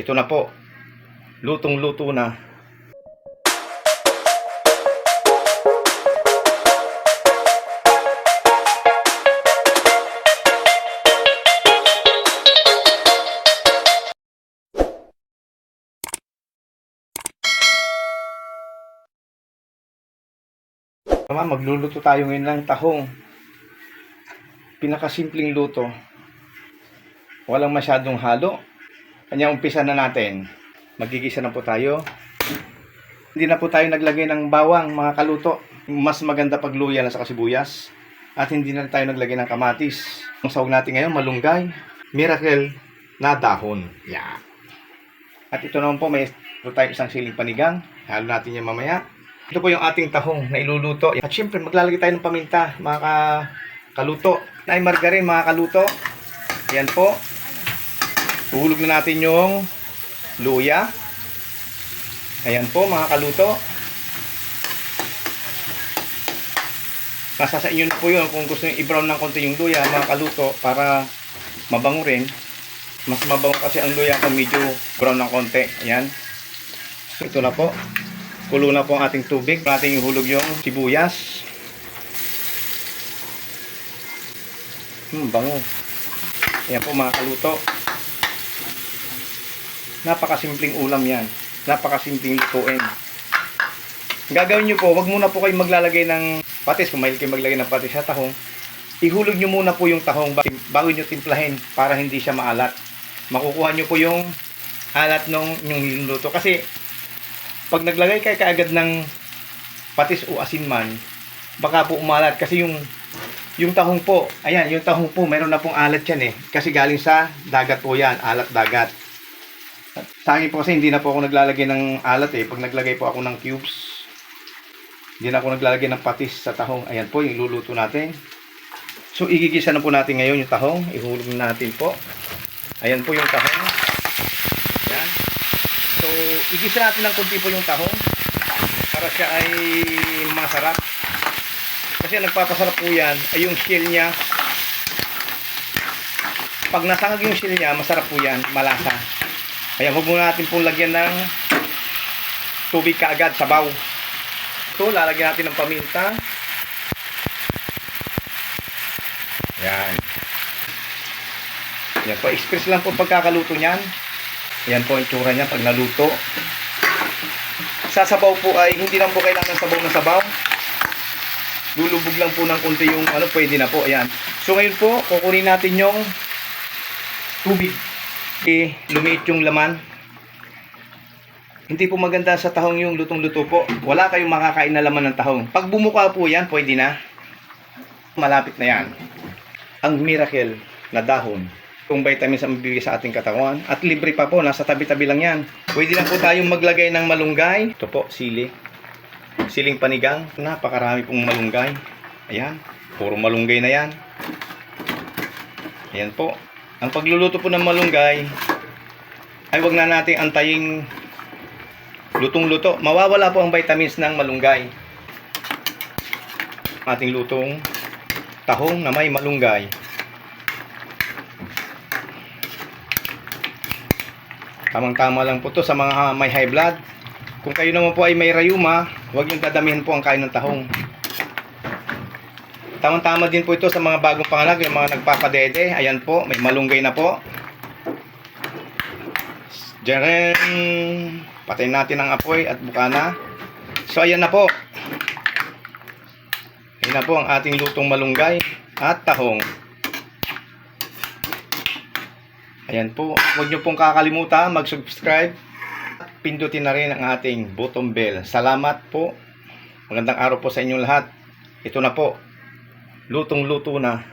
Ito na po, lutong-luto na. Magluluto tayo ngayon ng tahong. Pinakasimpleng luto. Walang masyadong halo. Kanya umpisa na natin. Magigisa na po tayo. Hindi na po tayo naglagay ng bawang, mga kaluto. Mas maganda pag luya na sa sibuyas. At hindi na tayo naglagay ng kamatis. Ang sahog natin ngayon, malunggay, miracle na dahon. Yeah. At ito naman po, may tayo isang siling panigang. Halo natin yan mamaya. Ito po yung ating tahong na iluluto. At syempre, maglalagay tayo ng paminta, mga kaluto. Ay margarine, mga kaluto. Yan po. Tuhulog na natin yung luya. Ayan po, mga kaluto. Nasa sa inyo na po yun. Kung gusto nyo i-brown ng konti yung luya, mga kaluto, para mabango rin. Mas mabango kasi ang luya kung medyo brown ng konti. Ayan. Ito na po. Kulo na po ang ating tubig. Natin ihulog yung sibuyas. Bango. Ayan po, mga kaluto. Napakasimpleng ulam yan. Napakasimpleng lutuin. Gagawin nyo po, wag muna po kayo maglalagay ng patis. Kung mahilig kayo maglagay ng patis sa tahong, ihulog nyo muna po yung tahong bago nyo timplahin para hindi siya maalat. Makukuha nyo po yung alat nung yung niluto. Kasi pag naglagay kayo kaagad ng patis o asin man, baka po umalat. Kasi yung tahong po, ayan, yung tahong po, mayroon na pong alat yan eh. Kasi galing sa dagat po yan, alat dagat. Sa akin po kasi hindi na po ako naglalagay ng alat eh. Pag naglagay po ako ng cubes, hindi na ako naglalagay ng patis sa tahong. Ayan po, yung luluto natin. So, igigisa na po natin ngayon yung tahong. Ihulog na natin po. Ayan po yung tahong. Ayan. So, igisa natin ng konti po yung tahong para siya ay masarap. Kasi nagpapasarap po yan ay yung shell niya. Pag nasangag yung shell niya, masarap po yan, malasa. Kaya huwag muna natin pong lagyan ng tubig kaagad, sabaw. So, lalagyan natin ng paminta. Yan. Yan po, express lang po pagkakaluto niyan. Yan po ang itsura niya pag naluto. Sa sabaw po ay hindi lang po kailangan sabaw na sabaw. Lulubog lang po ng konti yung pwede na po. Ayan. So ngayon po, kukunin natin yung tubig. Lumiit yung laman. Hindi po maganda sa tahong yung lutong-luto po. Wala kayong makakain na laman ng tahong. Pag bumuka po yan, pwede na. Malapit na yan. Ang miracle na dahon. Kung vitamins ang bibigay sa ating katawan. At libre pa po, nasa tabi-tabi lang yan. Pwede lang po tayong maglagay ng malunggay. Ito po, sili. Siling panigang. Napakarami pong malunggay. Ayan, puro malunggay na yan. Ayan po. Ang pagluluto po ng malunggay ay wag na natin antayin lutong-luto. Mawawala po ang vitamins ng malunggay. Ating lutong tahong na may malunggay. Tamang-tama lang po to sa mga may high blood. Kung kayo naman po ay may rayuma, huwag niyong dadamihan po ang kain ng tahong. Tamang-tama din po ito sa mga bagong panganak, yung mga nagpapadede. Ayan po, may malunggay na po. Diyan, patayin natin ang apoy at bukana. So ayan na po. Ayan na po ang ating lutong malunggay at tahong. Ayan po, huwag niyo pong kakalimutan mag-subscribe. Pindutin na rin ang ating button bell. Salamat po. Magandang araw po sa inyong lahat. Ito na po. Lutong-luto na.